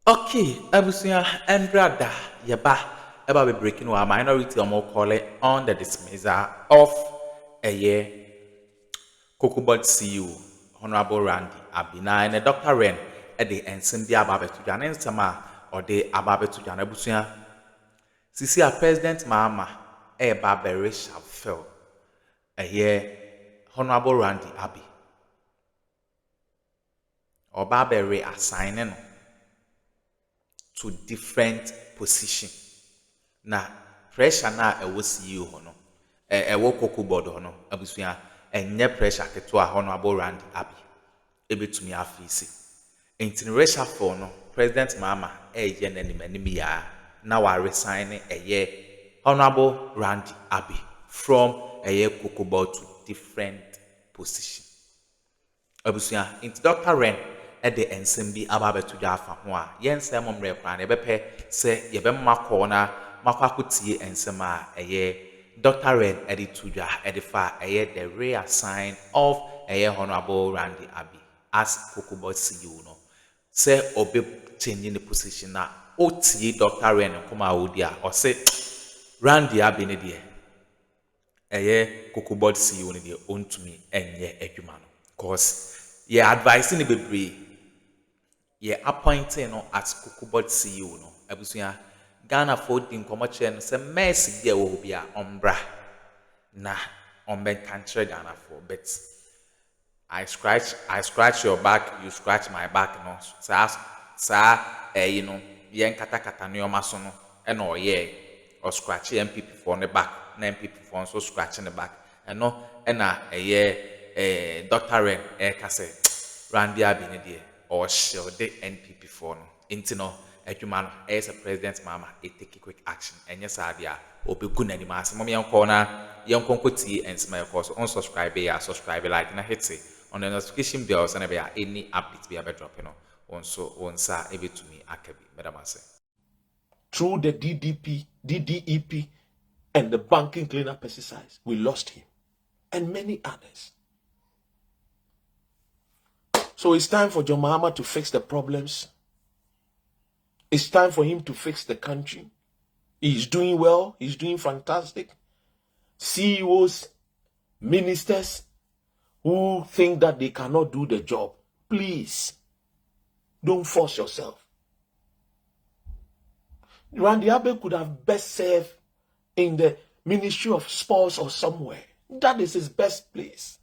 Okay, Abusia and brother, Yaba, about be breaking our minority or more call it on the dismissal of a year Cocoabod CEO, Honorable Randy Abina, and Dr. Ren at the Ensemble Ababe to Jan and Sama or the Ababe to Jan Abusia. Sisi a President Mahama, a Barbary shall fell a year Honorable Randy Abbey or Barbary assigning to different position. Na pressure na ɛwɔ CEO hɔ no ɛwɔ Cocoabod hɔ no abusua ɛnyɛ pressure ketewa Honorable Randy Abbey ebetumi afeesi nti reshuffle no President Mahama ɛyɛ n'anim ya na wa resign ɛyɛ Honorable Randy Abbey from ɛyɛ Cocoabod to different position abusua nti Dr. Ren ɛde nsɛm bi aba abɛto dwa afa ho a yɛn nsɛm mmrɛ kwan na yɛbɛpɛ sɛ yɛbɛma kɔɔ na makɔ akotie nsɛm a ɛyɛ Dr. Ren ɛde to dwa ɛde fa ɛyɛ the reassign of ɛyɛ Honorable Randy Abbey as Cocoabod CEO no sɛ ɔbɛ change the position na otie Dr. Ren nkɔmɔ a ɔdi a ɔsɛ Randy Abbey ne deɛ ɛyɛ Cocoabod CEO ne deɛ ɔntumi ɛnyɛ adwuma no cause yɛ advice ne bebree yɛ appointing no as Cocoabod CEO no abusua Ghana for di nkɔmɔ kyerɛ no sɛ mercy bi a ɛwɔ hɔ bi a ɔmbra na ɔmbɛnka nkyerɛ Ghana for but I scratch your back, you scratch my back no saa you know yɛn katakata nneɛma so no ɛna ɔyɛ or scratch MPP for the back na MPP for nso scratch the back ɛno ɛna ɛyɛ Dr. Ren ɛka sɛ Randy Abbey ne deɛ or shield the NPP for no nti no adwuma no as a President Mahama take quick action ɛnyɛ saa deɛ a obɛgu n'anim ase mom yɛnkɔ na yɛnkɔ tie nsɛm ɛkɔ so unsubscribe yɛ subscribe like na hit on the notification bell so na bɛyɛ any update bi a bɛdrop no onsa ebetumi aka bi medamase through the DDEP and the banking cleanup exercise we lost him and many others. So it's time for John Mahama to fix the problems. It's time for him to fix the country. He's doing well. He's doing fantastic. CEOs, ministers who think that they cannot do the job, please don't force yourself. Randy Abbey could have best served in the Ministry of Sports or somewhere. That is his best place.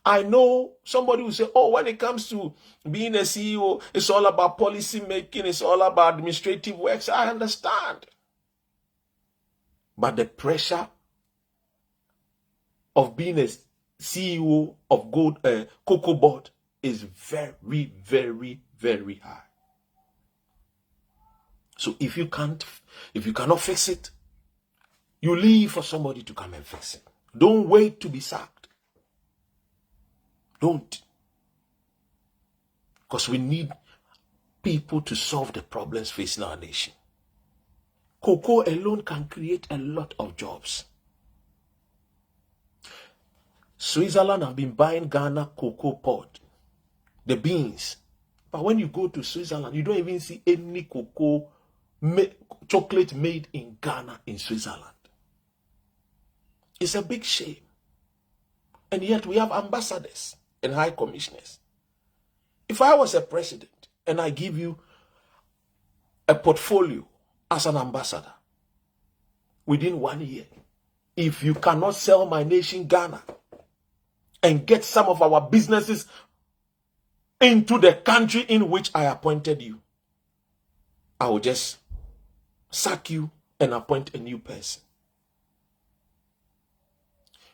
I know somebody will say, oh, when it comes to being a CEO, it's all about policy making, it's all about administrative works. I understand. But the pressure of being a CEO of Cocoabod is very, very, very high. So if you cannot fix it, you leave for somebody to come and fix it. Don't wait to be sacked. Don't. Because we need people to solve the problems facing our nation. Cocoa alone can create a lot of jobs. Switzerland have been buying Ghana cocoa pod, the beans. But when you go to Switzerland, you don't even see any cocoa chocolate made in Ghana in Switzerland. It's a big shame. And yet we have ambassadors and high commissioners. If I was a president and I give you a portfolio as an ambassador within 1 year, if you cannot sell my nation Ghana and get some of our businesses into the country in which I appointed you, I will just sack you and appoint a new person.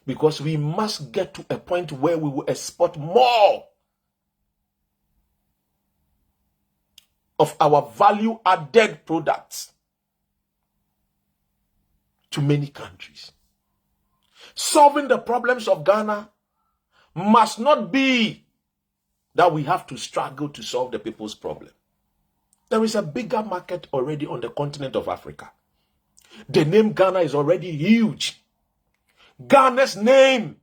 Because we must get to a point where we will export more of our value-added products to many countries. Solving the problems of Ghana must not be that we have to struggle to solve the people's problem. There is a bigger market already on the continent of Africa. The name Ghana is already huge. Ghana's name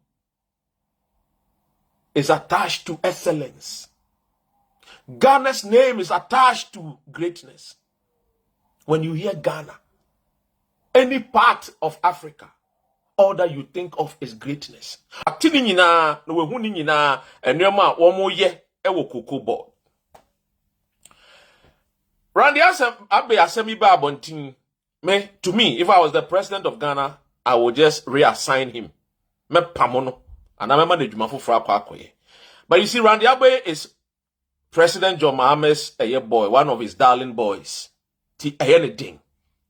is attached to excellence. Ghana's name is attached to greatness. When you hear Ghana, any part of Africa, all that you think of is greatness. Actini nyina no wehu ni nyina enema womo ye ewo Cocoabod. Randy Abbey asemi ba abontin. To me, if I was the president of Ghana, I would just reassign him. Me pamono and I remember the Jumafo Frakoye. But you see, Randy Abbey is President John Mahama's boy, one of his darling boys.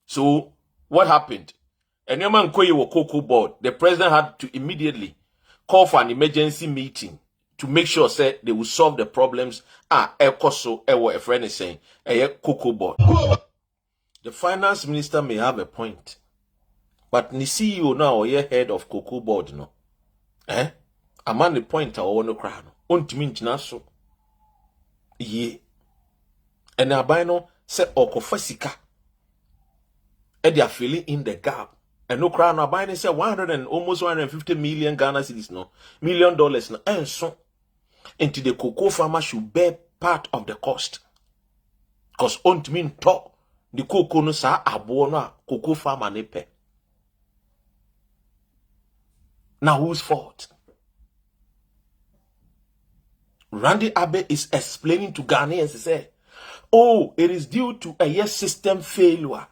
So what happened? And your man Cocoabod, the president had to immediately call for an emergency meeting to make sure say they will solve the problems. A friend is saying Cocoabod. The finance minister may have a point, but the CEO now or head of Cocoabod no. A man the point or no crown. So ye and abino say okofasika. And they are filling in the gap. And no crown abino say almost 150 million Ghana cedis no $1 million no. And so into the cocoa farmer should bear part of the cost. Because mean talk the cocoa no sa abona cocoa farmer ne pe. Now whose fault? Randy Abbey is explaining to Ghanaians, he said, oh, it is due to a system failure.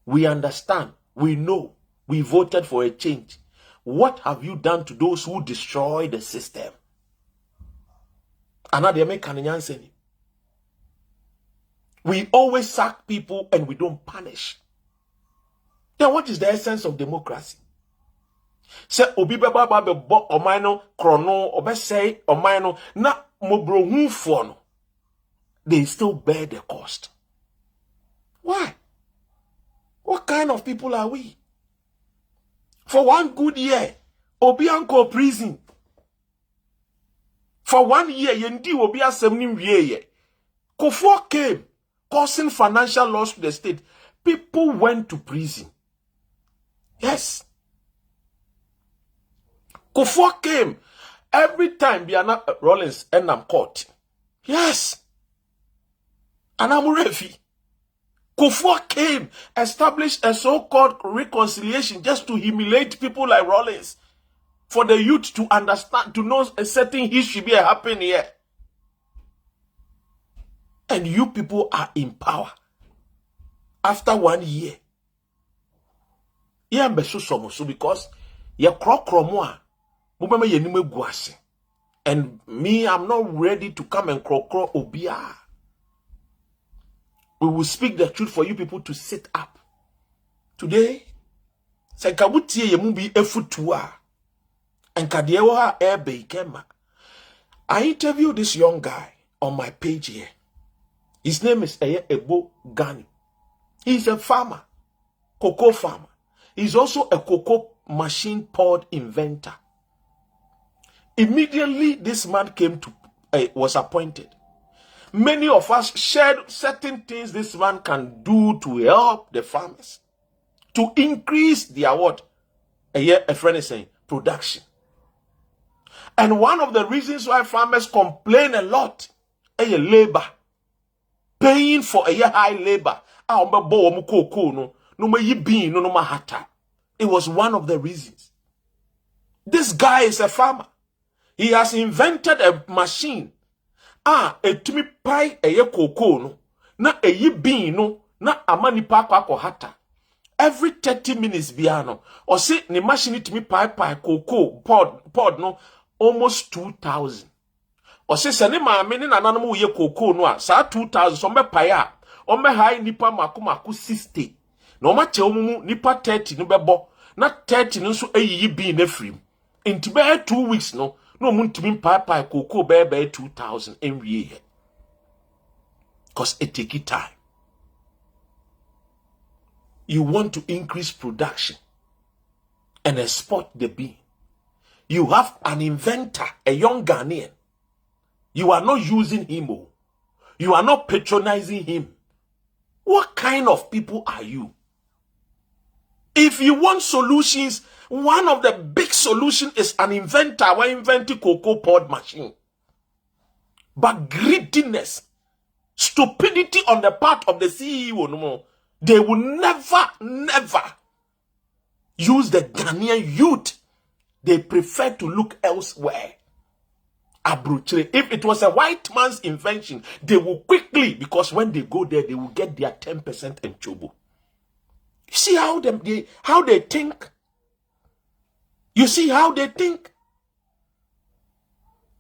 We understand, we know, we voted for a change. What have you done to those who destroy the system? And now they make an answer. We always sack people and we don't punish. Then what is the essence of democracy? Say obi beba ba be bo omano krono obe say omano na mobro for no. They still bear the cost. Why? What kind of people are we? For one good year, obi anko prison. For 1 year, yendi obi asemni wiye. Kufuor came, causing financial loss to the state. People went to prison. Yes. Kufuor came. Every time Biana Rollins and I'm caught. Yes. And I'm ready. Kufuor came, established a so-called reconciliation just to humiliate people like Rollins. For the youth to understand, to know a certain history be happening here. And you people are in power. After 1 year. Yeah, so because you krokromoa. And me, I'm not ready to come and krokro obia. We will speak the truth for you people to sit up. Today, SàÄK yemubi efutua. And kadiewa Abbey kema. I interviewed this young guy on my page here. His name is Ebo Gani. He's a farmer, cocoa farmer. He's also a cocoa machine pod inventor. Immediately, this man came to was appointed. Many of us shared certain things this man can do to help the farmers to increase their what? A friend is saying production. And one of the reasons why farmers complain a lot is labor. Paying for a high labor. It was one of the reasons. This guy is a farmer. He has invented a machine. Etumi pai cocoa no. Na bean no. Na amani kwa hata. Every 30 minutes biano. Or say the machine itumi pai cocoa pod no. Almost 2,000. Or say sene maame ni nananom ye cocoa no a sa 2,000 so me paya. O me high nipa maku 60. Na o ma che omumu nipa 30 no bebo. Na 30 no so eyiyi bean efrim. Inti be 2 weeks no. No muntimi pai cocoa be 2,000 every year. Because it take time. You want to increase production and export the bean. You have an inventor, a young Ghanaian. You are not using him. You are not patronizing him. What kind of people are you? If you want solutions, one of the big solutions is an inventor. Why invent a cocoa pod machine? but greediness, stupidity on the part of the CEO, no more. They will never use the Ghanaian youth. They prefer to look elsewhere. If it was a white man's invention, they will quickly, because when they go there, they will get their 10% and chobo. You see how they think? You see how they think?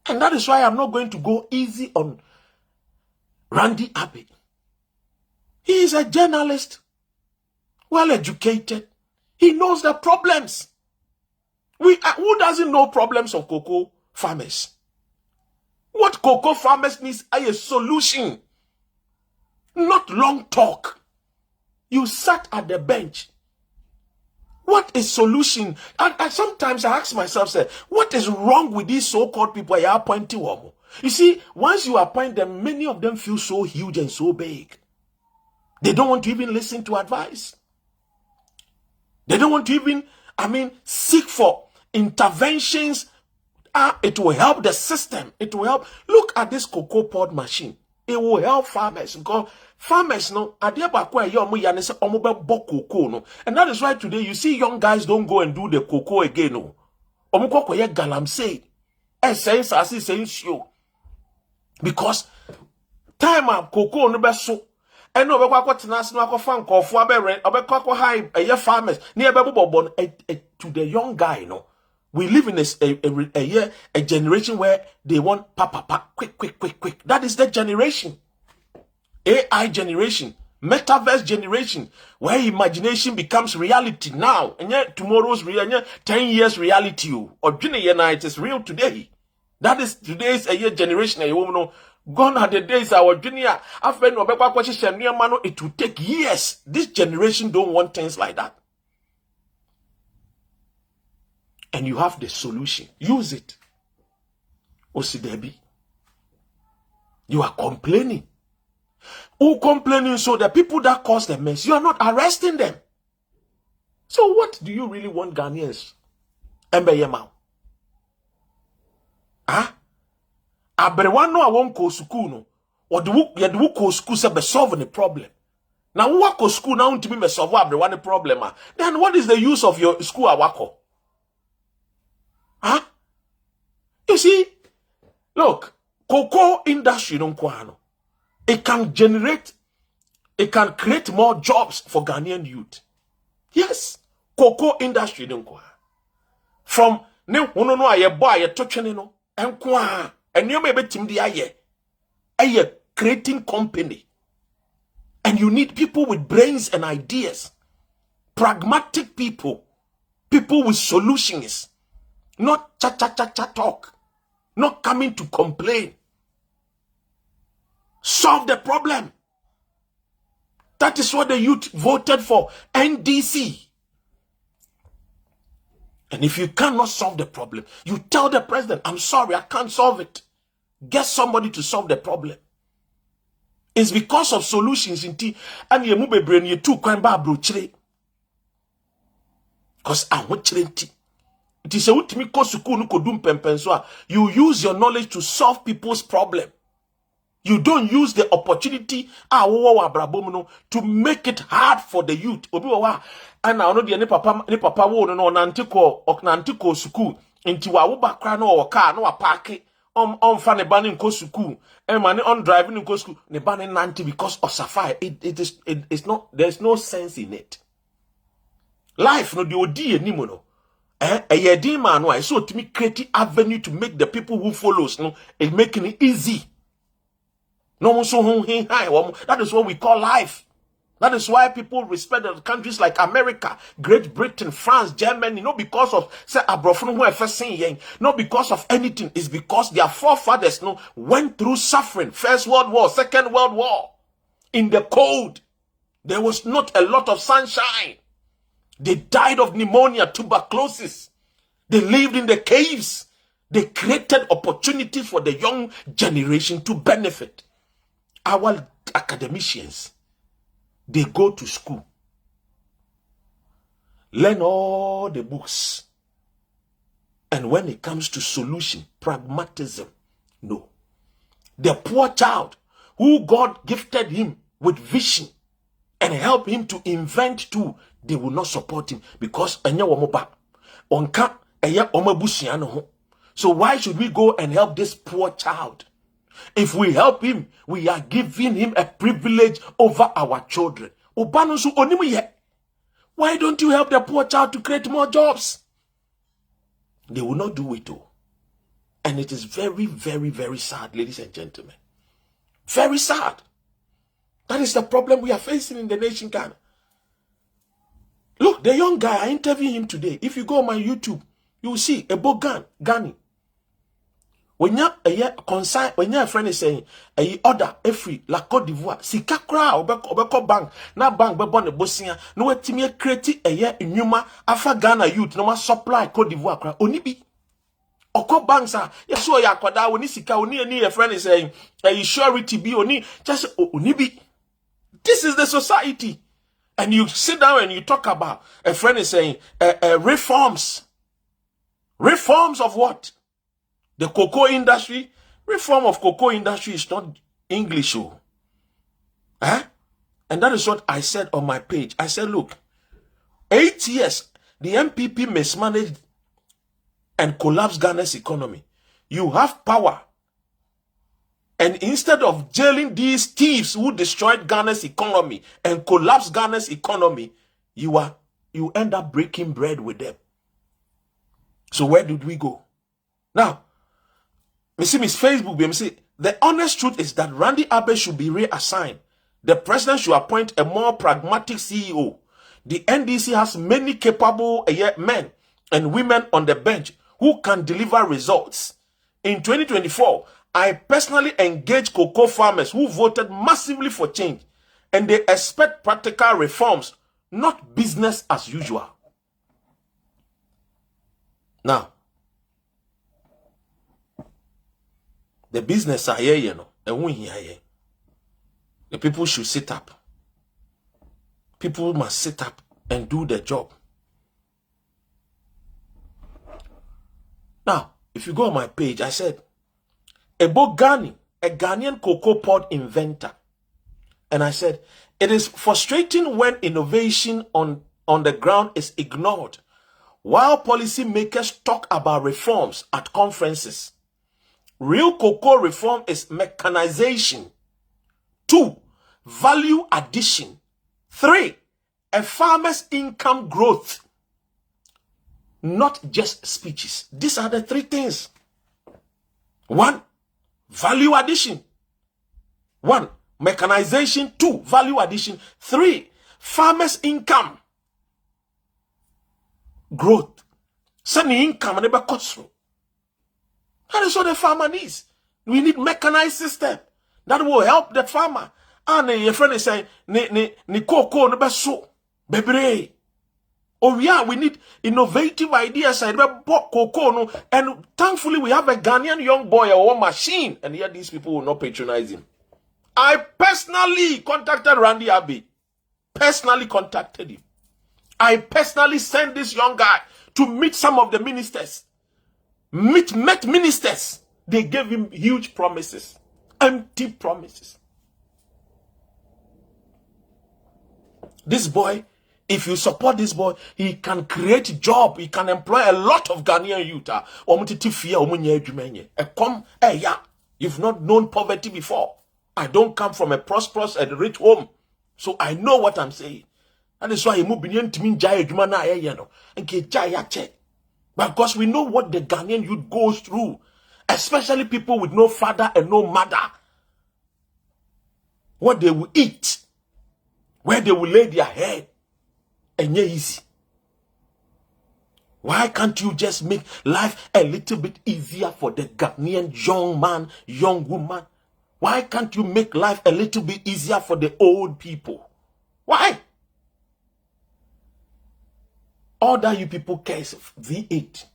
And that is why I'm not going to go easy on Randy Abbey. He is a journalist, well educated. He knows the problems. Who doesn't know problems of cocoa farmers? What cocoa farmers need is a solution, not long talk. You sat at the bench. What is solution? And sometimes I ask myself, say, what is wrong with these so-called people I are appointing? You see, once you appoint them, many of them feel so huge and so big. They don't want to even listen to advice. They don't want to even, seek for interventions. It will help the system. It will help. Look at this Cocoabod machine. It will help farmers. Because farmers, no, and that is why today you see young guys don't go and do the cocoa again. No, galamsey, because time of cocoa no be so. And no, farmers near to the young guy, no. We live in a generation where they want quick. That is the generation. AI generation, metaverse generation, where imagination becomes reality now. And yet tomorrow's real, 10 years reality. Or it is real today. That is today's generation. Gone are the days our junior. After no it will take years. This generation don't want things like that. And you have the solution. Use it. Osidebi. You are complaining. Who complaining? So the people that cause the mess, you are not arresting them. So what do you really want Ghanaians? Mbeyema. Abrewan no won't go school no. Or do you go school to solve the problem? Now who go school now to be solve Abrewan problem? Then what is the use of your school awako? You see, look, cocoa industry don't kwano. It can create more jobs for Ghanaian youth. Yes, cocoa industry don't kwa. From ne no aye boy touching no enkwa and you may be tim di aye creating company. And you need people with brains and ideas, pragmatic people with solutions. Not cha talk. Not coming to complain. Solve the problem. That is what the youth voted for. NDC. And if you cannot solve the problem, you tell the president, I'm sorry, I can't solve it. Get somebody to solve the problem. It's because of solutions in tea. And you move a brain, you too can buy bro chile. Because I want chile tea. It is a ultimate course you use your knowledge to solve people's problem. You don't use the opportunity to make it hard for the youth. And now no the papa wo no nantiko school into wa wo bakra no or car no park on fan ne ban in school and man on driving in school ne ban in 90 because of safari. It's not, there's no sense in it. Life no the odi animo no. So to me create avenue to make the people who follows no and making it easy. No so that is what we call life. That is why people respect the countries like America, Great Britain, France, Germany, not because of say abrofun who first saying, not because of anything, it's because their forefathers went through suffering. First World War, Second World War. In the cold, there was not a lot of sunshine. They died of pneumonia, tuberculosis. They lived in the caves. They created opportunities for the young generation to benefit. Our academicians, they go to school, learn all the books. And when it comes to solution, pragmatism, no. The poor child who God gifted him with vision and help him to invent too, they will not support him because enya womoba onka eya omabusia no ho. So why should we go and help this poor child? If we help him, we are giving him a privilege over our children. Obanusu onimu ye. Why don't you help the poor child to create more jobs? They will not do it too. And it is very, very, very sad, ladies and gentlemen. Very sad. That is the problem we are facing in the nation Ghana. Look, the young guy, I interviewed him today. If you go on my YouTube, you will see a Ghani. When your friend is saying, a order every la Côte d'Ivoire, si kakra obeko bank, na bank bebo ne bosia, no wetimi create a year in Yuma, afa Ghana youth, no ma supply Côte d'Ivoire kra, onibi. Oko banks are, yes, so ya kwada, oni sika, oni a friend is saying, a surety be oni, just onibi. This is the society. And you sit down and you talk about, a friend is saying, reforms. Reforms of what? The cocoa industry. Reform of cocoa industry is not English. And that is what I said on my page. I said, look, 8 years, the MPP mismanaged and collapsed Ghana's economy. You have power. And instead of jailing these thieves who destroyed Ghana's economy and collapsed Ghana's economy, you end up breaking bread with them. So where did we go? Now, me see Miss Facebook, me see the honest truth is that Randy Abbey should be reassigned. The president should appoint a more pragmatic CEO. The NDC has many capable men and women on the bench who can deliver results. In 2024, I personally engaged cocoa farmers who voted massively for change, and they expect practical reforms, not business as usual. Now, the business are here, you know, and we here. The people should sit up. People must sit up and do their job. Now, if you go on my page, I said, Ebo Ghani, a Ghanaian cocoa pod inventor. And I said, it is frustrating when innovation on the ground is ignored, while policymakers talk about reforms at conferences. Real cocoa reform is mechanization. 2, value addition. 3, a farmer's income growth. Not just speeches. These are the 3 things. 1, value addition. 1, mechanization. 2, value addition. 3, farmer's income growth. Send income never cost. That is what the farmer needs. We need mechanized system that will help the farmer. And your friend is saying, ni cocoa no beso bebre. Oh yeah, we need innovative ideas. I bought cocoa no, and thankfully we have a Ghanaian young boy, a machine, and yet these people will not patronize him. I personally contacted Randy Abbey. Personally contacted him. I personally sent this young guy to meet some of the ministers. Met ministers. They gave him huge promises. Empty promises. This boy, if you support this boy, he can create job. He can employ a lot of Ghanaian youth. You've not known poverty before. I don't come from a prosperous and rich home. So I know what I'm saying. That is why he moved to me and because we know what the Ghanaian youth goes through, especially people with no father and no mother. What they will eat, where they will lay their head, and yeah, easy. Why can't you just make life a little bit easier for the Ghanaian young man, young woman? Why can't you make life a little bit easier for the old people? Why? All that you people care is V8.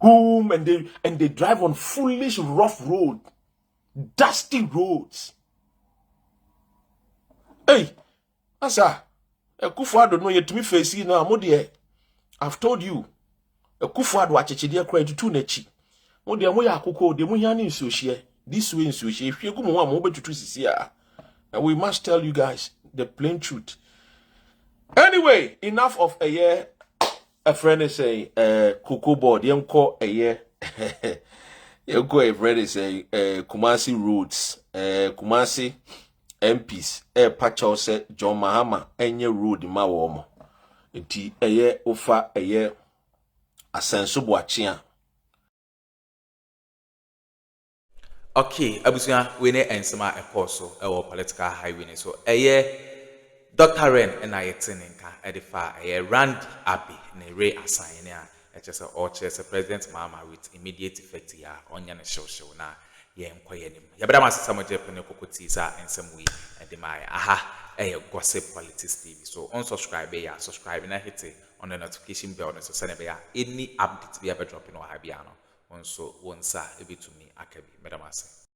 And they drive on foolish rough road, dusty roads. Hey, asa, Cocoabod no yet me face na amode. I've told you, Cocoabod wa cheche dia credit to nechi. Mo de mo ya akoko de mo hia ni nsuhie. This way, so if you go more mobile to twist here, and we must tell you guys the plain truth. Anyway, enough of a year. A friend is saying, Cocoabod, you call a year. You go a friend is saying, Kumasi roads, Kumasi MPs, Pacho said John Mahama, any road in my warm. Iti a year offer a year. Asenso Boachia. Okay, abusua we ne ensema ekoso ewo political highway so Dr. Ren and I nka edifa Randy Abbey ne Ray assign a echese or chese President Mahama with immediate effect ya onya ne show na ye nkoye nim. Yabeda masesa mo jepe ne kokoti sa ensem wi edimai aha gossip politics TV. So unsubscribe ya subscribe na hit on the notification bell so send be any update be drop in or habiano. Also, one sa ebitumi akabi medamase.